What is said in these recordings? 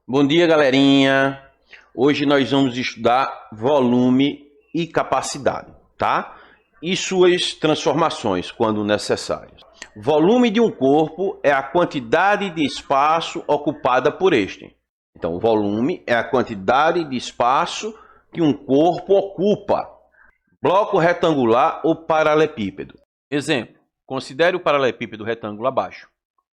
Bom dia, galerinha. Hoje nós vamos estudar volume e capacidade, tá? E suas transformações, quando necessárias. Volume de um corpo é a quantidade de espaço ocupada por este. Então, o volume é a quantidade de espaço que um corpo ocupa. Bloco retangular ou paralelepípedo. Exemplo: considere o paralelepípedo retângulo abaixo.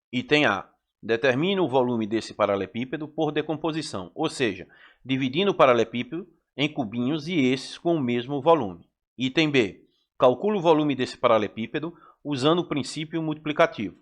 Item A. Determine o volume desse paralelepípedo por decomposição, ou seja, dividindo o paralelepípedo em cubinhos e esses com o mesmo volume. Item B. Calcule o volume desse paralelepípedo usando o princípio multiplicativo.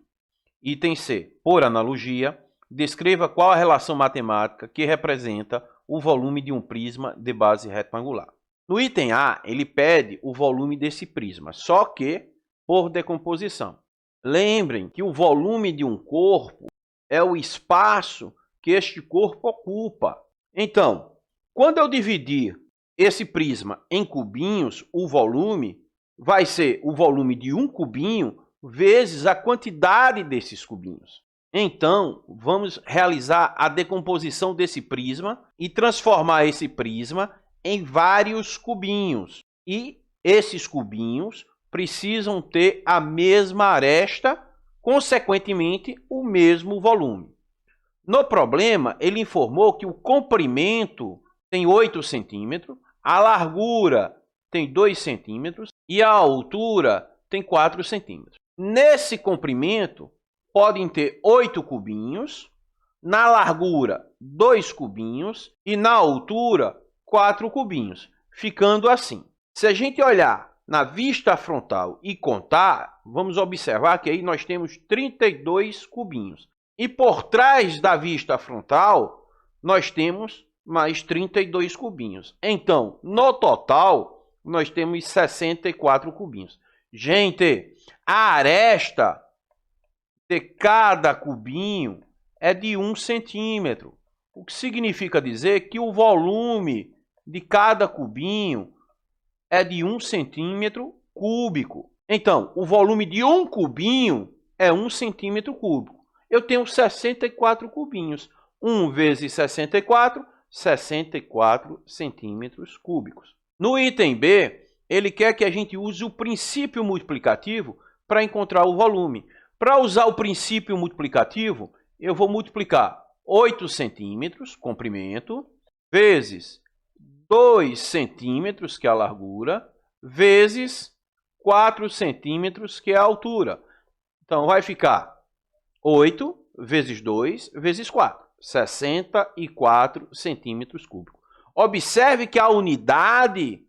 Item C. Por analogia, descreva qual a relação matemática que representa o volume de um prisma de base retangular. No item A, ele pede o volume desse prisma, só que por decomposição. Lembrem que o volume de um corpo é o espaço que este corpo ocupa. Então, quando eu dividir esse prisma em cubinhos, o volume vai ser o volume de um cubinho vezes a quantidade desses cubinhos. Então, vamos realizar a decomposição desse prisma e transformar esse prisma em vários cubinhos. E esses cubinhos precisam ter a mesma aresta, consequentemente, o mesmo volume. No problema, ele informou que o comprimento tem 8 centímetros, a largura tem 2 centímetros e a altura tem 4 centímetros. Nesse comprimento, podem ter 8 cubinhos, na largura 2 cubinhos e na altura 4 cubinhos, ficando assim. Se a gente olhar na vista frontal e contar, vamos observar que aí nós temos 32 cubinhos. E por trás da vista frontal, nós temos mais 32 cubinhos. Então, no total, nós temos 64 cubinhos. Gente, a aresta de cada cubinho é de 1 centímetro. O que significa dizer que o volume de cada cubinho é de 1 centímetro cúbico. Então, o volume de um cubinho é 1 centímetro cúbico. Eu tenho 64 cubinhos. 1 vezes 64, 64 centímetros cúbicos. No item B, ele quer que a gente use o princípio multiplicativo para encontrar o volume. Para usar o princípio multiplicativo, eu vou multiplicar 8 centímetros, comprimento, vezes 2 centímetros, que é a largura, vezes 4 centímetros, que é a altura. Então, vai ficar 8 vezes 2 vezes 4, 64 centímetros cúbicos. Observe que a unidade,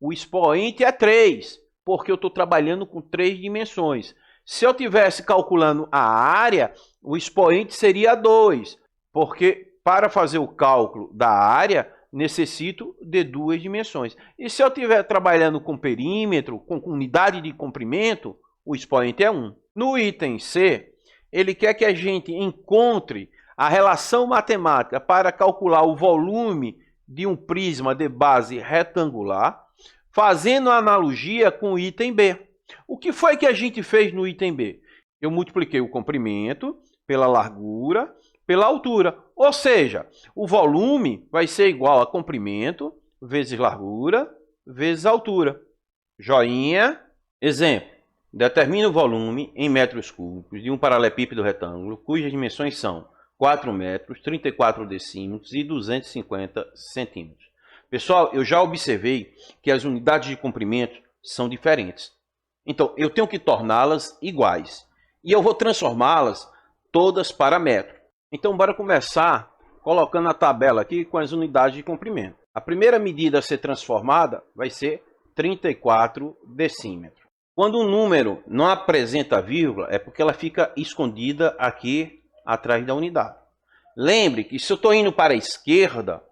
o expoente é 3, porque eu estou trabalhando com 3 dimensões. Se eu estivesse calculando a área, o expoente seria 2, porque para fazer o cálculo da área, necessito de 2 dimensões. E se eu estiver trabalhando com perímetro, com unidade de comprimento, o expoente é 1. No item C, ele quer que a gente encontre a relação matemática para calcular o volume de um prisma de base retangular, fazendo analogia com o item B. O que foi que a gente fez no item B? Eu multipliquei o comprimento pela largura, pela altura. Ou seja, o volume vai ser igual a comprimento vezes largura vezes altura. Joinha. Exemplo. Determine o volume em metros cúbicos de um paralelepípedo retângulo, cujas dimensões são 4 metros, 34 decímetros e 250 centímetros. Pessoal, eu já observei que as unidades de comprimento são diferentes. Então, eu tenho que torná-las iguais. E eu vou transformá-las todas para metro. Então, bora começar colocando a tabela aqui com as unidades de comprimento. A primeira medida a ser transformada vai ser 34 decímetros. Quando um número não apresenta vírgula, é porque ela fica escondida aqui atrás da unidade. Lembre que se eu estou indo para a esquerda,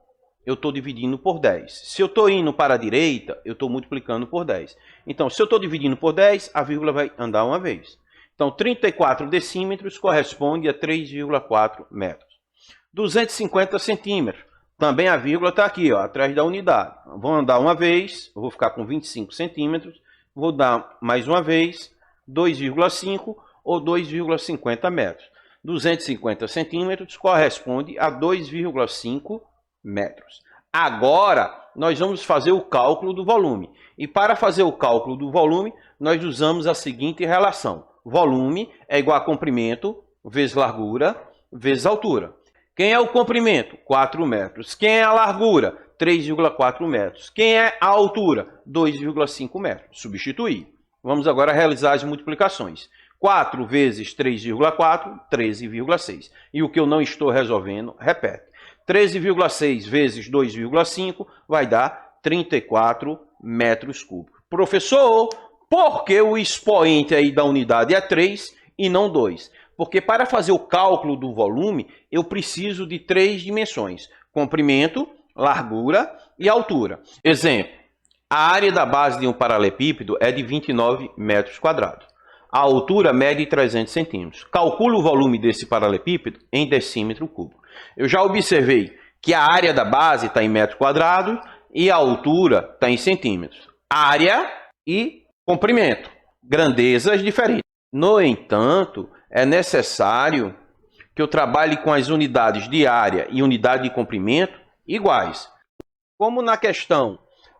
eu estou dividindo por 10. Se eu estou indo para a direita, eu estou multiplicando por 10. Então, se eu estou dividindo por 10, a vírgula vai andar uma vez. Então, 34 decímetros corresponde a 3,4 metros. 250 centímetros. Também a vírgula está aqui, ó, atrás da unidade. Vou andar uma vez, eu vou ficar com 25 centímetros. Vou dar mais uma vez 2,5 ou 2,50 metros. 250 centímetros corresponde a 2,5 metros. Agora, nós vamos fazer o cálculo do volume. E para fazer o cálculo do volume, nós usamos a seguinte relação. Volume é igual a comprimento vezes largura vezes altura. Quem é o comprimento? 4 metros. Quem é a largura? 3,4 metros. Quem é a altura? 2,5 metros. Substituir. Vamos agora realizar as multiplicações. 4 vezes 3,4, 13,6. E o que eu não estou resolvendo, repete. 13,6 vezes 2,5 vai dar 34 metros cúbicos. Professor, por que o expoente aí da unidade é 3 e não 2? Porque para fazer o cálculo do volume, eu preciso de 3 dimensões. Comprimento, largura e altura. Exemplo, a área da base de um paralelepípedo é de 29 metros quadrados. A altura mede 300 centímetros. Calcule o volume desse paralelepípedo em decímetro cúbico. Eu já observei que a área da base está em metro quadrado e a altura está em centímetros. Área e comprimento, grandezas diferentes. No entanto, é necessário que eu trabalhe com as unidades de área e unidade de comprimento iguais. Como na questão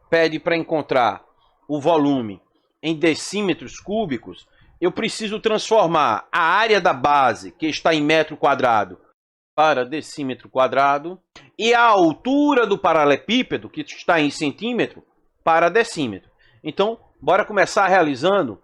pede para encontrar o volume em decímetros cúbicos, eu preciso transformar a área da base, que está em metro quadrado, para decímetro quadrado, e a altura do paralelepípedo, que está em centímetro, para decímetro. Então, bora começar realizando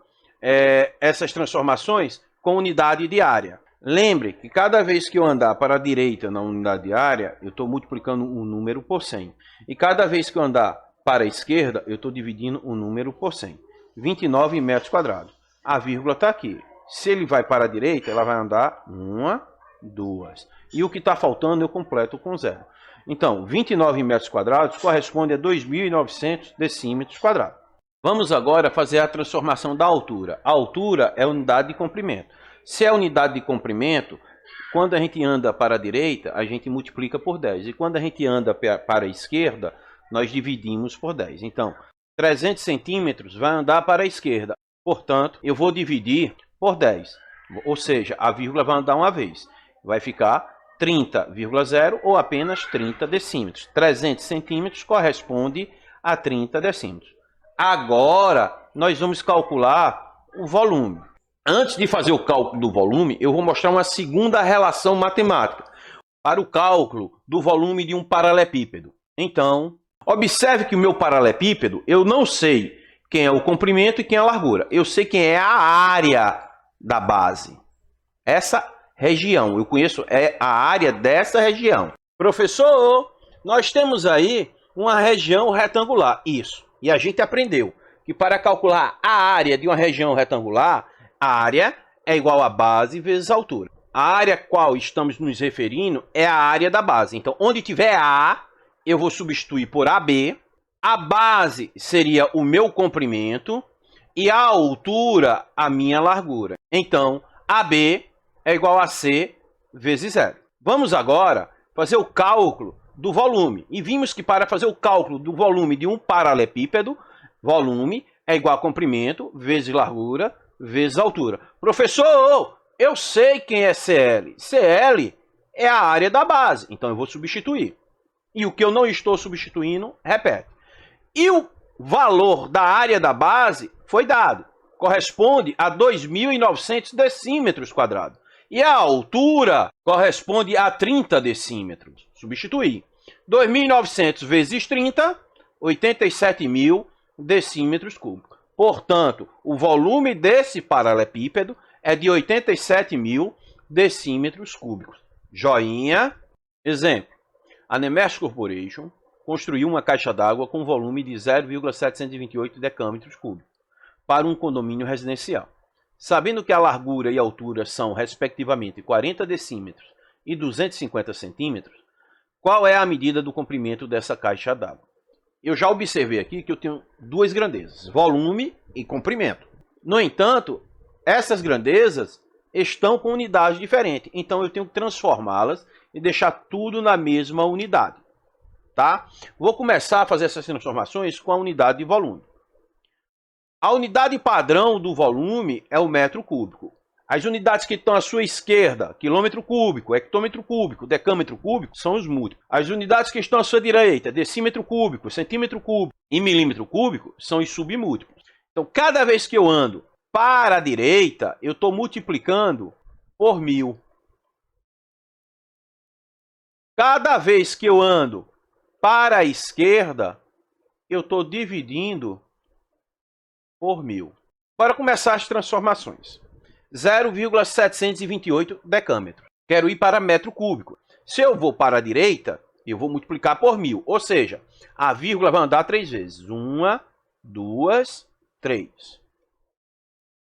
essas transformações com unidade de área. Lembre que cada vez que eu andar para a direita na unidade de área, eu estou multiplicando um número por 100. E cada vez que eu andar para a esquerda, eu estou dividindo um número por 100. 29 metros quadrados. A vírgula está aqui. Se ele vai para a direita, ela vai andar 1, 2. E o que está faltando eu completo com 0. Então, 29 metros quadrados corresponde a 2.900 decímetros quadrados. Vamos agora fazer a transformação da altura. A altura é a unidade de comprimento. Se é a unidade de comprimento, quando a gente anda para a direita, a gente multiplica por 10. E quando a gente anda para a esquerda, nós dividimos por 10. Então, 300 centímetros vai andar para a esquerda. Portanto, eu vou dividir por 10. Ou seja, a vírgula vai andar uma vez. Vai ficar 30,0 ou apenas 30 decímetros. 300 centímetros corresponde a 30 decímetros. Agora, nós vamos calcular o volume. Antes de fazer o cálculo do volume, eu vou mostrar uma segunda relação matemática para o cálculo do volume de um paralelepípedo. Então, observe que o meu paralelepípedo, eu não sei quem é o comprimento e quem é a largura. Eu sei quem é a área da base. Essa região, eu conheço a área dessa região. Professor, nós temos aí uma região retangular. Isso. E a gente aprendeu que para calcular a área de uma região retangular, a área é igual a base vezes a altura. A área a qual estamos nos referindo é a área da base. Então, onde tiver A, eu vou substituir por AB. A base seria o meu comprimento e a altura a minha largura. Então, AB é igual a C vezes 0. Vamos agora fazer o cálculo do volume. E vimos que para fazer o cálculo do volume de um paralelepípedo, volume é igual a comprimento vezes largura vezes altura. Professor, eu sei quem é CL. CL é a área da base, então eu vou substituir. E o que eu não estou substituindo, repete. E o valor da área da base foi dado. Corresponde a 2.900 decímetros quadrados. E a altura corresponde a 30 decímetros. Substituir. 2.900 vezes 30, 87.000 decímetros cúbicos. Portanto, o volume desse paralelepípedo é de 87.000 decímetros cúbicos. Joinha. Exemplo. A Nemesh Corporation construiu uma caixa d'água com volume de 0,728 decâmetros cúbicos para um condomínio residencial. Sabendo que a largura e a altura são, respectivamente, 40 decímetros e 250 centímetros, qual é a medida do comprimento dessa caixa d'água? Eu já observei aqui que eu tenho duas grandezas, volume e comprimento. No entanto, essas grandezas estão com unidades diferentes, então eu tenho que transformá-las e deixar tudo na mesma unidade. Tá? Vou começar a fazer essas transformações com a unidade de volume. A unidade padrão do volume é o metro cúbico. As unidades que estão à sua esquerda, quilômetro cúbico, hectômetro cúbico, decâmetro cúbico, são os múltiplos. As unidades que estão à sua direita, decímetro cúbico, centímetro cúbico e milímetro cúbico, são os submúltiplos. Então, cada vez que eu ando para a direita, eu estou multiplicando por 1000. Cada vez que eu ando para a esquerda, eu estou dividindo por 1000. Para começar as transformações. 0,728 decâmetro. Quero ir para metro cúbico. Se eu vou para a direita, eu vou multiplicar por 1000. Ou seja, a vírgula vai andar 3 vezes. 1, 2, 3.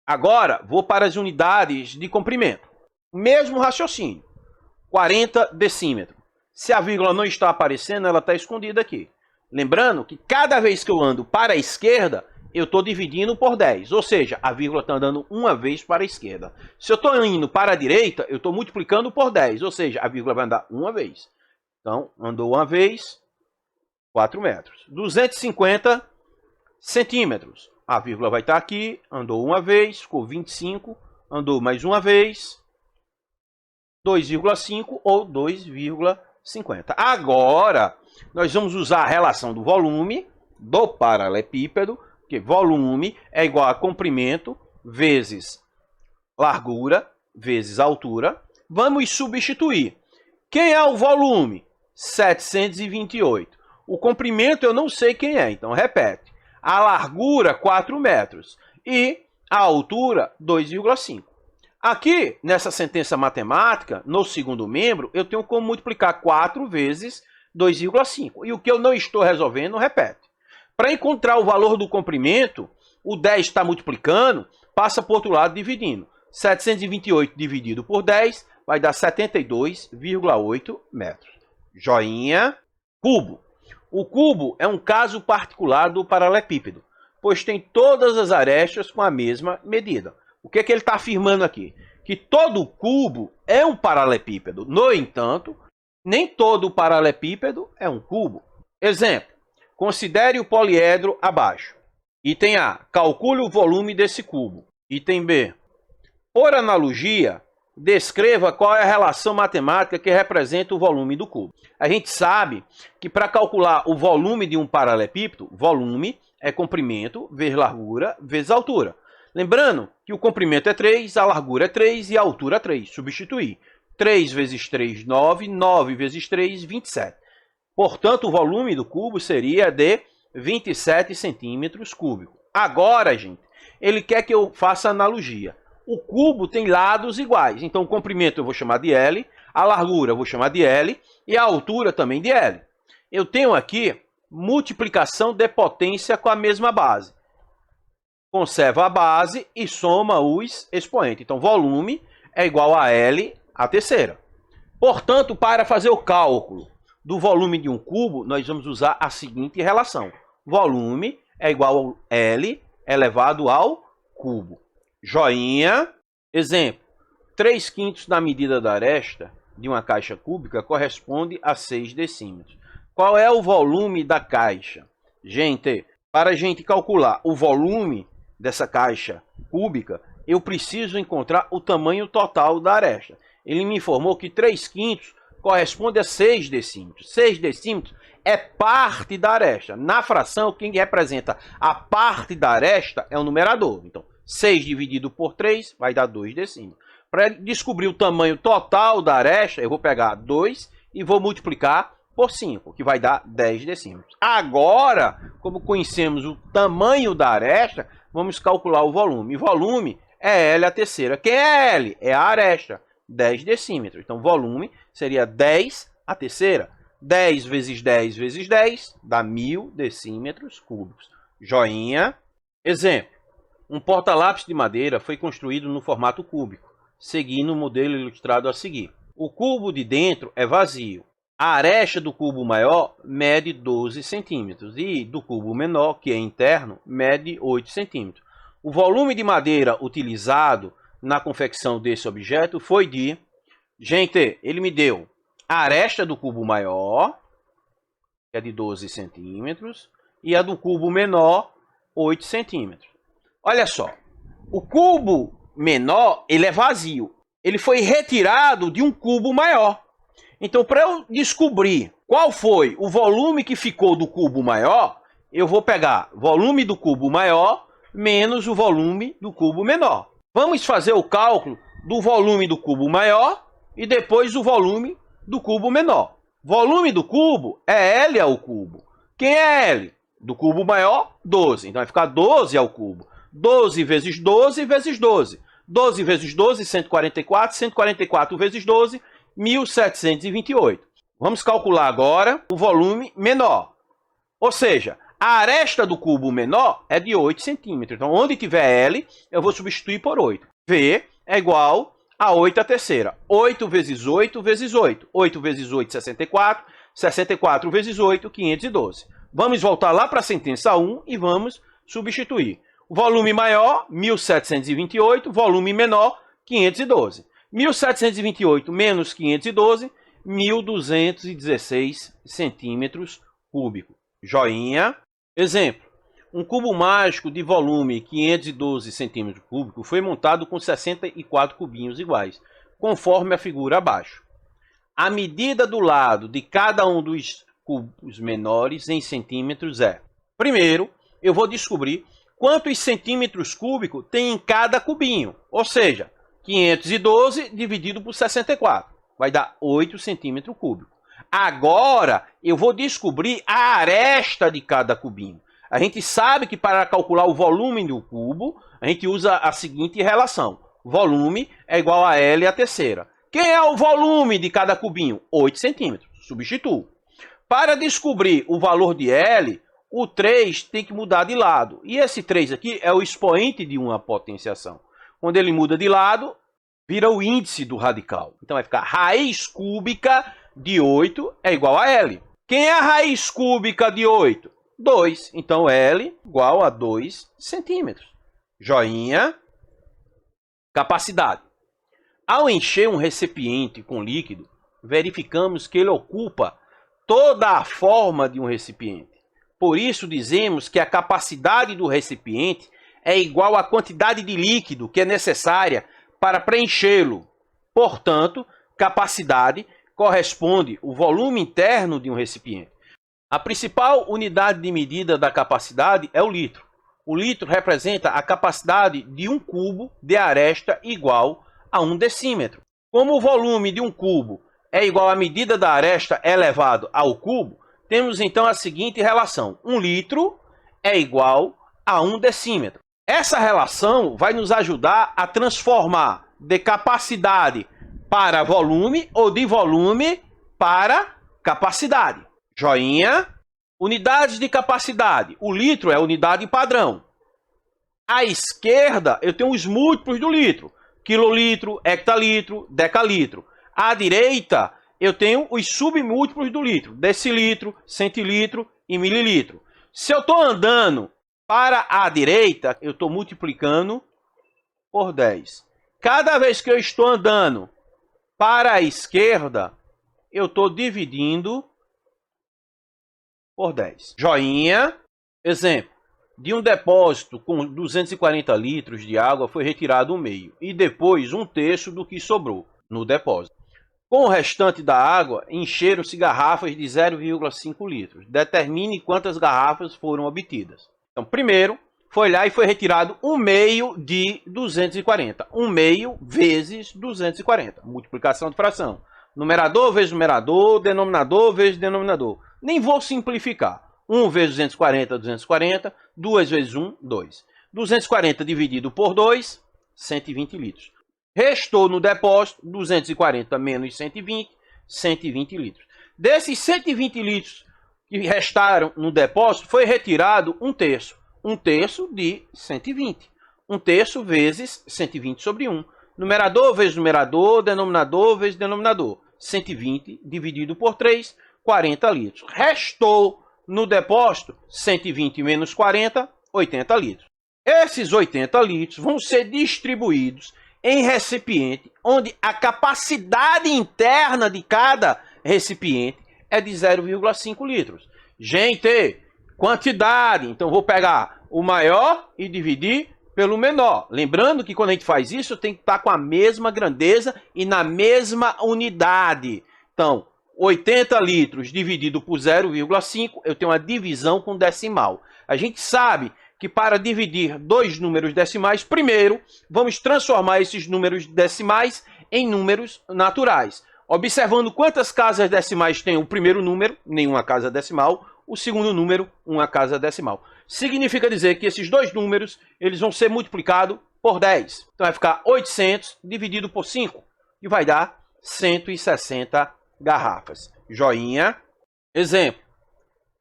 Agora, vou para as unidades de comprimento. Mesmo raciocínio. 40 decímetros. Se a vírgula não está aparecendo, ela está escondida aqui. Lembrando que cada vez que eu ando para a esquerda, eu estou dividindo por 10. Ou seja, a vírgula está andando uma vez para a esquerda. Se eu estou indo para a direita, eu estou multiplicando por 10. Ou seja, a vírgula vai andar uma vez. Então, andou uma vez, 4 metros. 250 centímetros. A vírgula vai estar aqui, andou uma vez, ficou 25, andou mais uma vez, 2,5 ou 2,50. Agora, nós vamos usar a relação do volume do paralelepípedo, que volume é igual a comprimento vezes largura vezes altura. Vamos substituir. Quem é o volume? 728. O comprimento eu não sei quem é, então repete. A largura, 4 metros. E a altura, 2,5. Aqui, nessa sentença matemática, no segundo membro, eu tenho como multiplicar 4 vezes 2,5. E o que eu não estou resolvendo, repete. Para encontrar o valor do comprimento, o 10 está multiplicando, passa para o outro lado dividindo. 728 dividido por 10 vai dar 72,8 metros. Joinha. Cubo. O cubo é um caso particular do paralelepípedo, pois tem todas as arestas com a mesma medida. O que é que ele está afirmando aqui? Que todo cubo é um paralelepípedo. No entanto, nem todo paralelepípedo é um cubo. Exemplo. Considere o poliedro abaixo. Item A. Calcule o volume desse cubo. Item B. Por analogia, descreva qual é a relação matemática que representa o volume do cubo. A gente sabe que para calcular o volume de um paralelepípedo, volume é comprimento vezes largura vezes altura. Lembrando que o comprimento é 3, a largura é 3 e a altura é 3. Substituir. 3 vezes 3, 9. 9 vezes 3, 27. Portanto, o volume do cubo seria de 27 centímetros cúbicos. Agora, gente, ele quer que eu faça analogia. O cubo tem lados iguais. Então, o comprimento eu vou chamar de L, a largura eu vou chamar de L e a altura também de L. Eu tenho aqui multiplicação de potência com a mesma base. Conserva a base e soma os expoentes. Então, volume é igual a L à terceira. Portanto, para fazer o cálculo do volume de um cubo, nós vamos usar a seguinte relação. Volume é igual a L elevado ao cubo. Joinha. Exemplo. 3/5 da medida da aresta de uma caixa cúbica corresponde a 6 decímetros. Qual é o volume da caixa? Gente, para a gente calcular o volume dessa caixa cúbica, eu preciso encontrar o tamanho total da aresta. Ele me informou que 3/5 corresponde a 6 decímetros. 6 decímetros é parte da aresta. Na fração, quem representa a parte da aresta é o numerador. Então, 6 dividido por 3 vai dar 2 decímetros. Para descobrir o tamanho total da aresta, eu vou pegar 2 e vou multiplicar por 5, que vai dar 10 decímetros. Agora, como conhecemos o tamanho da aresta, vamos calcular o volume. O volume é L à terceira. Quem é L? É a aresta. 10 decímetros. Então, volume seria 10 à terceira. 10 vezes 10 vezes 10 dá 1000 decímetros cúbicos. Joinha. Exemplo. Um porta-lápis de madeira foi construído no formato cúbico, seguindo o modelo ilustrado a seguir. O cubo de dentro é vazio. A aresta do cubo maior mede 12 centímetros e do cubo menor, que é interno, mede 8 centímetros. O volume de madeira utilizado na confecção desse objeto foi de... Gente, ele me deu a aresta do cubo maior, que é de 12 centímetros, e a do cubo menor, 8 centímetros. Olha só, o cubo menor, ele é vazio. Ele foi retirado de um cubo maior. Então, para eu descobrir qual foi o volume que ficou do cubo maior, eu vou pegar volume do cubo maior menos o volume do cubo menor. Vamos fazer o cálculo do volume do cubo maior e depois o volume do cubo menor. Volume do cubo é L ao cubo. Quem é L? Do cubo maior, 12. Então vai ficar 12 ao cubo. 12 vezes 12 vezes 12. 12 vezes 12, 144. 144 vezes 12, 1728. Vamos calcular agora o volume menor. Ou seja, a aresta do cubo menor é de 8 centímetros. Então, onde tiver L, eu vou substituir por 8. V é igual a 8 à terceira. 8 vezes 8 vezes 8. 8 vezes 8, 64. 64 vezes 8, 512. Vamos voltar lá para a sentença 1 e vamos substituir. O volume maior, 1728. Volume menor, 512. 1728 menos 512, 1.216 centímetros cúbicos. Joinha. Exemplo. Um cubo mágico de volume 512 centímetros cúbicos foi montado com 64 cubinhos iguais, conforme a figura abaixo. A medida do lado de cada um dos cubos menores em centímetros é... Primeiro, eu vou descobrir quantos centímetros cúbicos tem em cada cubinho. Ou seja, 512 dividido por 64. Vai dar 8 centímetros cúbicos. Agora, eu vou descobrir a aresta de cada cubinho. A gente sabe que para calcular o volume do cubo, a gente usa a seguinte relação. Volume é igual a L à terceira. Quem é o volume de cada cubinho? 8 centímetros. Substituo. Para descobrir o valor de L, o 3 tem que mudar de lado. E esse 3 aqui é o expoente de uma potenciação. Quando ele muda de lado, vira o índice do radical. Então vai ficar raiz cúbica de 8 é igual a L. Quem é a raiz cúbica de 8? 2. Então L igual a 2 centímetros. Joinha. Capacidade. Ao encher um recipiente com líquido, verificamos que ele ocupa toda a forma de um recipiente. Por isso dizemos que a capacidade do recipiente é igual à quantidade de líquido que é necessária para preenchê-lo. Portanto, capacidade corresponde ao volume interno de um recipiente. A principal unidade de medida da capacidade é o litro. O litro representa a capacidade de um cubo de aresta igual a 1 decímetro. Como o volume de um cubo é igual à medida da aresta elevado ao cubo, temos então a seguinte relação. 1 litro é igual a 1 decímetro. Essa relação vai nos ajudar a transformar de capacidade para volume ou de volume para capacidade. Joinha. Unidades de capacidade. O litro é a unidade padrão. À esquerda, eu tenho os múltiplos do litro. Quilolitro, hectalitro, decalitro. À direita, eu tenho os submúltiplos do litro. Decilitro, centilitro e mililitro. Se eu estou andando para a direita, eu estou multiplicando por 10. Cada vez que eu estou andando para a esquerda, eu estou dividindo por 10. Joinha. Exemplo. De um depósito com 240 litros de água foi retirado o meio e depois 1/3 do que sobrou no depósito. Com o restante da água, encheram-se garrafas de 0,5 litros. Determine quantas garrafas foram obtidas. Então, primeiro, foi lá e foi retirado 1/2 de 240. 1/2 vezes 240. Multiplicação de fração. Numerador vezes numerador, denominador vezes denominador. Nem vou simplificar. 1 vezes 240, 240. 2 vezes 1, 2. 240 dividido por 2, 120 litros. Restou no depósito 240 menos 120, 120 litros. Desses 120 litros que restaram no depósito, foi retirado 1/3. 1/3 de 120. 1/3 vezes 120 sobre 1. Numerador vezes numerador, denominador vezes denominador. 120 dividido por 3, 40 litros. Restou no depósito 120 menos 40, 80 litros. Esses 80 litros vão ser distribuídos em recipiente onde a capacidade interna de cada recipiente é de 0,5 litros. Gente, quantidade. Então, vou pegar o maior e dividir pelo menor. Lembrando que quando a gente faz isso, tem que estar com a mesma grandeza e na mesma unidade. Então, 80 litros dividido por 0,5, eu tenho uma divisão com decimal. A gente sabe que para dividir dois números decimais, primeiro, vamos transformar esses números decimais em números naturais. Observando quantas casas decimais tem o primeiro número, nenhuma casa decimal, o segundo número, uma casa decimal. Significa dizer que esses dois números eles vão ser multiplicados por 10. Então vai ficar 800 dividido por 5 e vai dar 160 garrafas. Joinha. Exemplo.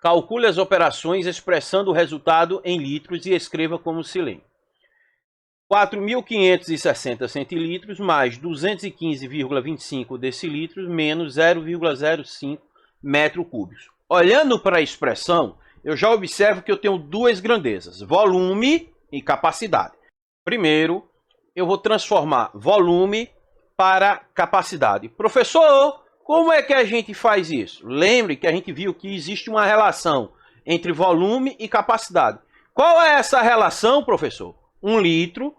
Calcule as operações expressando o resultado em litros e escreva como se lê. 4.560 centilitros mais 215,25 decilitros menos 0,05 metros cúbicos. Olhando para a expressão, eu já observo que eu tenho duas grandezas, volume e capacidade. Primeiro, eu vou transformar volume para capacidade. Professor, como é que a gente faz isso? Lembre que a gente viu que existe uma relação entre volume e capacidade. Qual é essa relação, professor? 1 litro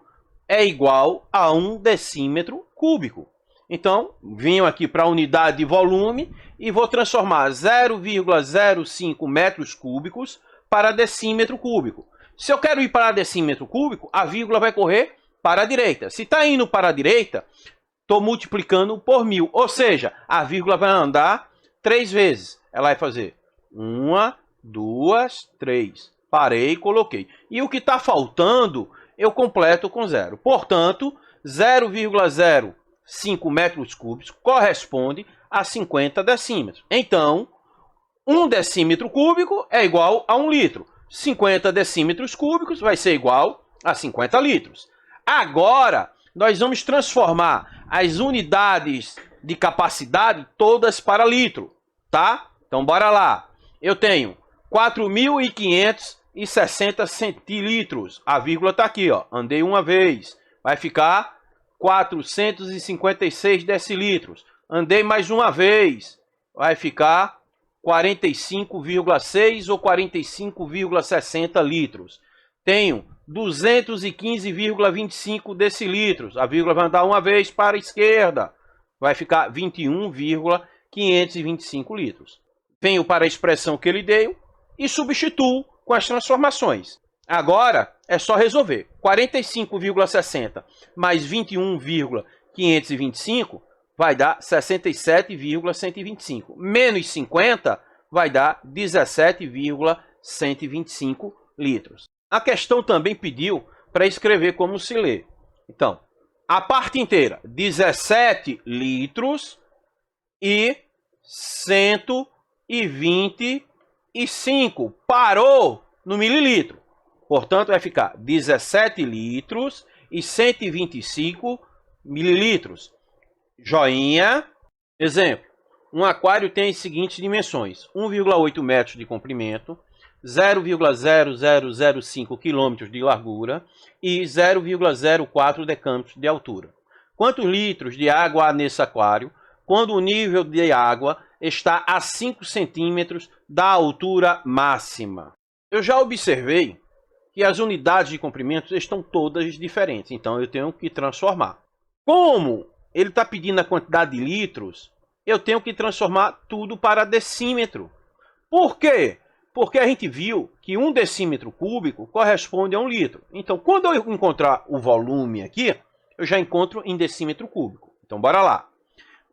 é igual a 1 decímetro cúbico. Então, venho aqui para a unidade de volume e vou transformar 0,05 metros cúbicos para decímetro cúbico. Se eu quero ir para decímetro cúbico, a vírgula vai correr para a direita. Se está indo para a direita, estou multiplicando por 1000. Ou seja, a vírgula vai andar 3 vezes. Ela vai fazer 1, 2, 3. Parei e coloquei. E o que está faltando, eu completo com 0. Portanto, 0,05 metros cúbicos corresponde a 50 decímetros. Então, 1 decímetro cúbico é igual a 1 litro. 50 decímetros cúbicos vai ser igual a 50 litros. Agora, nós vamos transformar as unidades de capacidade todas para litro, tá? Então, bora lá. Eu tenho 4.560 centilitros. A vírgula está aqui, ó. Andei uma vez. Vai ficar 456 decilitros. Andei mais uma vez. Vai ficar 45,6 ou 45,60 litros. Tenho 215,25 decilitros. A vírgula vai andar uma vez para a esquerda. Vai ficar 21,525 litros. Venho para a expressão que ele deu e substituo com as transformações. Agora é só resolver. 45,60 mais 21,525 vai dar 67,125. Menos 50 vai dar 17,125 litros. A questão também pediu para escrever como se lê. Então, a parte inteira, 17 litros e 125. Parou no mililitro. Portanto, vai ficar 17 litros e 125 mililitros. Joinha. Exemplo. Um aquário tem as seguintes dimensões. 1,8 metros de comprimento, 0,0005 km de largura e 0,04 decâmetros de altura. Quantos litros de água há nesse aquário quando o nível de água está a 5 centímetros da altura máxima? Eu já observei que as unidades de comprimento estão todas diferentes, então eu tenho que transformar. Como ele está pedindo a quantidade de litros, eu tenho que transformar tudo para decímetro. Por quê? Porque a gente viu que 1 decímetro cúbico corresponde a 1 litro. Então, quando eu encontrar o volume aqui, eu já encontro em decímetro cúbico. Então, bora lá.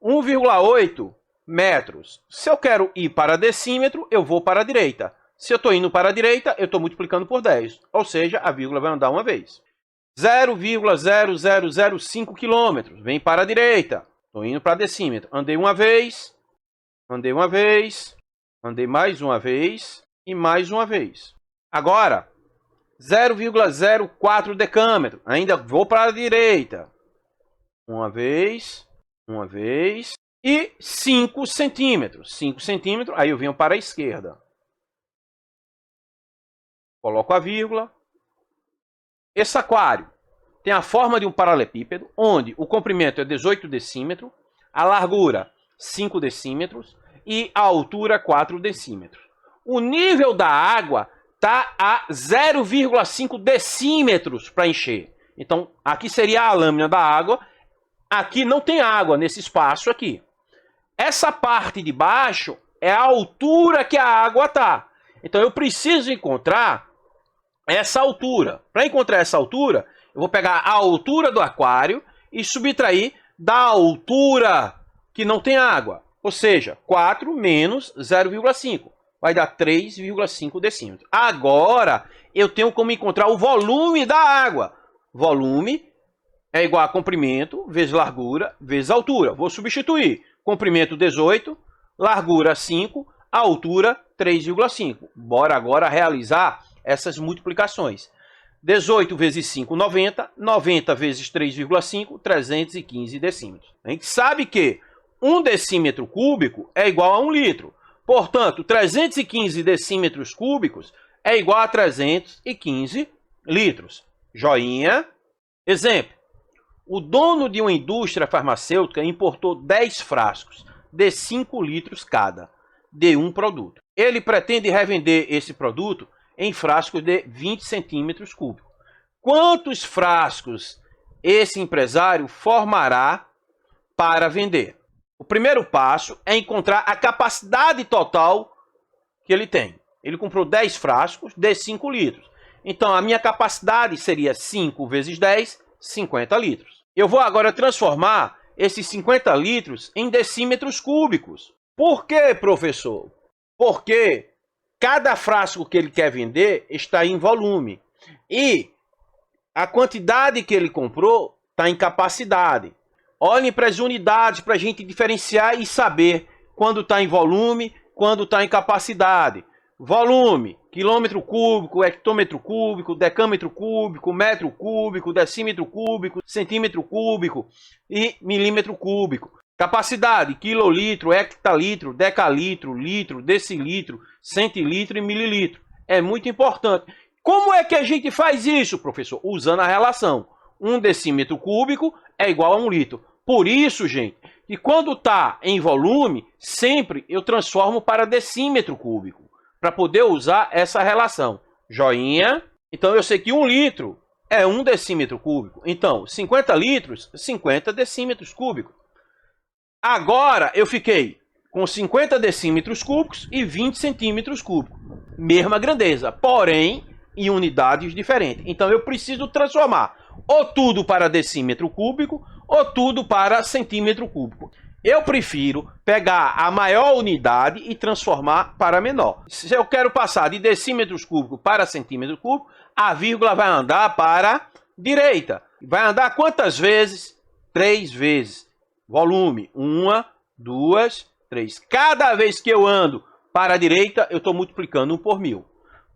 1,8 metros. Se eu quero ir para decímetro, eu vou para a direita. Se eu estou indo para a direita, eu estou multiplicando por 10. Ou seja, a vírgula vai andar uma vez. 0,0005 quilômetros. Vem para a direita. Estou indo para decímetro. Andei uma vez. Andei uma vez. Andei mais uma vez. E mais uma vez. Agora, 0,04 decâmetro. Ainda vou para a direita. Uma vez. Uma vez. E 5 centímetros. 5 centímetros. Aí eu venho para a esquerda. Coloco a vírgula. Esse aquário tem a forma de um paralelepípedo, onde o comprimento é 18 decímetros, a largura 5 decímetros e a altura 4 decímetros. O nível da água está a 0,5 decímetros para encher. Então, aqui seria a lâmina da água. Aqui não tem água nesse espaço aqui. Essa parte de baixo é a altura que a água está. Então, eu preciso encontrar essa altura. Para encontrar essa altura, eu vou pegar a altura do aquário e subtrair da altura que não tem água. Ou seja, 4 menos 0,5. Vai dar 3,5 decímetros. Agora, eu tenho como encontrar o volume da água. Volume é igual a comprimento vezes largura vezes altura. Vou substituir. Comprimento 18, largura 5, altura 3,5. Bora agora realizar essas multiplicações. 18 vezes 5, 90. 90 vezes 3,5, 315 decímetros. A gente sabe que 1 decímetro cúbico é igual a 1 litro. Portanto, 315 decímetros cúbicos é igual a 315 litros. Joinha. Exemplo. O dono de uma indústria farmacêutica importou 10 frascos de 5 litros cada, de um produto. Ele pretende revender esse produto em frascos de 20 centímetros cúbicos. Quantos frascos esse empresário formará para vender? O primeiro passo é encontrar a capacidade total que ele tem. Ele comprou 10 frascos de 5 litros. Então, a minha capacidade seria 5 vezes 10, 50 litros. Eu vou agora transformar esses 50 litros em decímetros cúbicos. Por quê, professor? Porque cada frasco que ele quer vender está em volume. E a quantidade que ele comprou está em capacidade. Olhem para as unidades para a gente diferenciar e saber quando está em volume, quando está em capacidade. Volume, quilômetro cúbico, hectômetro cúbico, decâmetro cúbico, metro cúbico, decímetro cúbico, centímetro cúbico e milímetro cúbico. Capacidade, quilolitro, hectalitro, decalitro, litro, decilitro, centilitro e mililitro. É muito importante. Como é que a gente faz isso, professor? Usando a relação. 1 decímetro cúbico é igual a 1 litro. Por isso, gente, que quando está em volume, sempre eu transformo para decímetro cúbico, para poder usar essa relação. Joinha. Então, eu sei que 1 litro é 1 decímetro cúbico. Então, 50 litros, 50 decímetros cúbicos. Agora, eu fiquei com 50 decímetros cúbicos e 20 centímetros cúbicos. Mesma grandeza, porém, em unidades diferentes. Então, eu preciso transformar ou tudo para decímetro cúbico ou tudo para centímetro cúbico. Eu prefiro pegar a maior unidade e transformar para menor. Se eu quero passar de decímetros cúbicos para centímetro cúbico, a vírgula vai andar para a direita. Vai andar quantas vezes? 3 vezes. Volume. 1, 2, 3. Cada vez que eu ando para a direita, eu estou multiplicando 1 por 1000.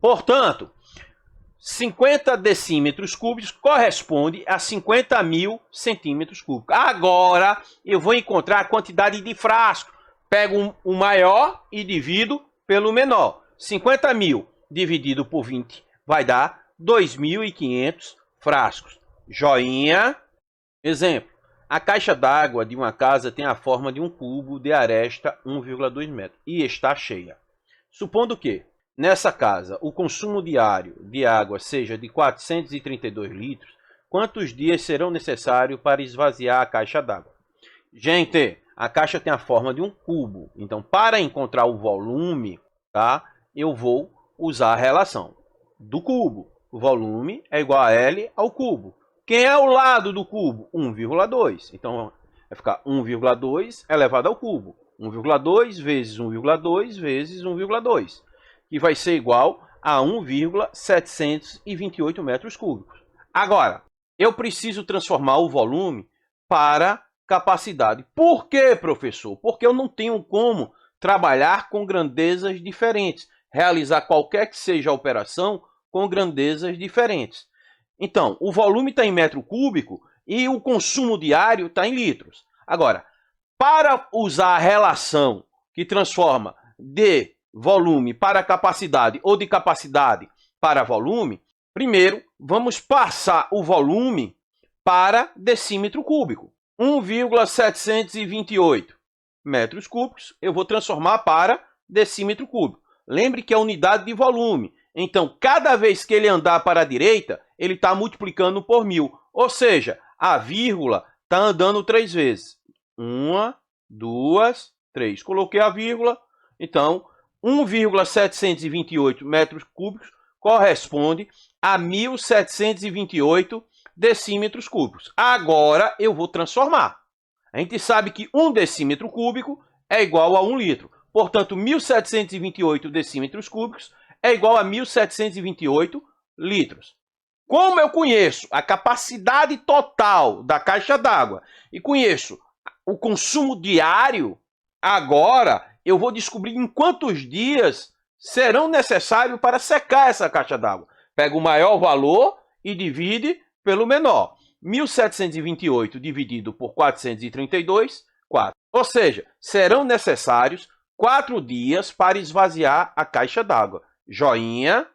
Portanto, 50 decímetros cúbicos corresponde a 50.000 centímetros cúbicos. Agora, eu vou encontrar a quantidade de frascos. Pego o maior e divido pelo menor. 50.000 dividido por 20 vai dar 2.500 frascos. Joinha. Exemplo. A caixa d'água de uma casa tem a forma de um cubo de aresta 1,2 metros e está cheia. Supondo que nessa casa, o consumo diário de água seja de 432 litros, quantos dias serão necessários para esvaziar a caixa d'água? Gente, a caixa tem a forma de um cubo. Então, para encontrar o volume, tá, eu vou usar a relação do cubo. O volume é igual a L ao cubo. Quem é o lado do cubo? 1,2. Então, vai ficar 1,2 elevado ao cubo. 1,2 vezes 1,2 vezes 1,2. Que vai ser igual a 1,728 metros cúbicos. Agora, eu preciso transformar o volume para capacidade. Por quê, professor? Porque eu não tenho como trabalhar com grandezas diferentes, realizar qualquer que seja a operação com grandezas diferentes. Então, o volume está em metro cúbico e o consumo diário está em litros. Agora, para usar a relação que transforma de volume para capacidade ou de capacidade para volume, primeiro vamos passar o volume para decímetro cúbico. 1,728 metros cúbicos eu vou transformar para decímetro cúbico. Lembre que é unidade de volume. Então, cada vez que ele andar para a direita, ele está multiplicando por 1000. Ou seja, a vírgula está andando 3 vezes. 1, 2, 3. Coloquei a vírgula. Então, 1,728 metros cúbicos corresponde a 1.728 decímetros cúbicos. Agora eu vou transformar. A gente sabe que 1 decímetro cúbico é igual a 1 litro. Portanto, 1.728 decímetros cúbicos é igual a 1.728 litros. Como eu conheço a capacidade total da caixa d'água e conheço o consumo diário, agora eu vou descobrir em quantos dias serão necessários para secar essa caixa d'água. Pega o maior valor e divide pelo menor. 1.728 dividido por 432, 4. Ou seja, serão necessários 4 dias para esvaziar a caixa d'água. Joinha.